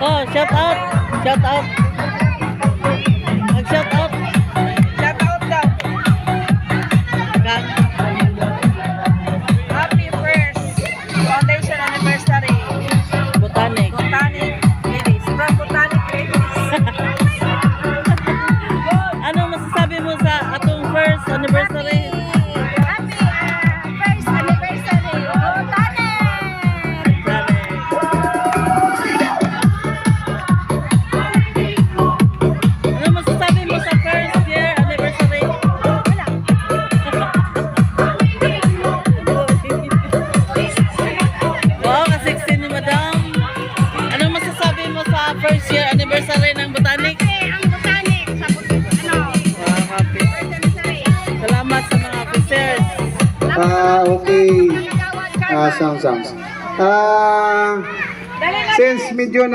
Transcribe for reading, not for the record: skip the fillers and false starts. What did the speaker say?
Oh, shout out. Shout out. Mag-shout out. Shout out daw. Gang. Happy first foundation anniversary. Botanic. Botanic Ladies. From Botanic Ladies. Ano masasabi mo sa atong first anniversary? Happy first anniversary, Botanic! Ano masasabi mo sa first year anniversary? Wala. Wow, ka-16 ni Madam. Ano masasabi mo sa first year anniversary ng Botanic? Kasi ang Botanic sa Wow, happy. anniversary. Salamat sa mga officers. Okay. Sounds. Since medyo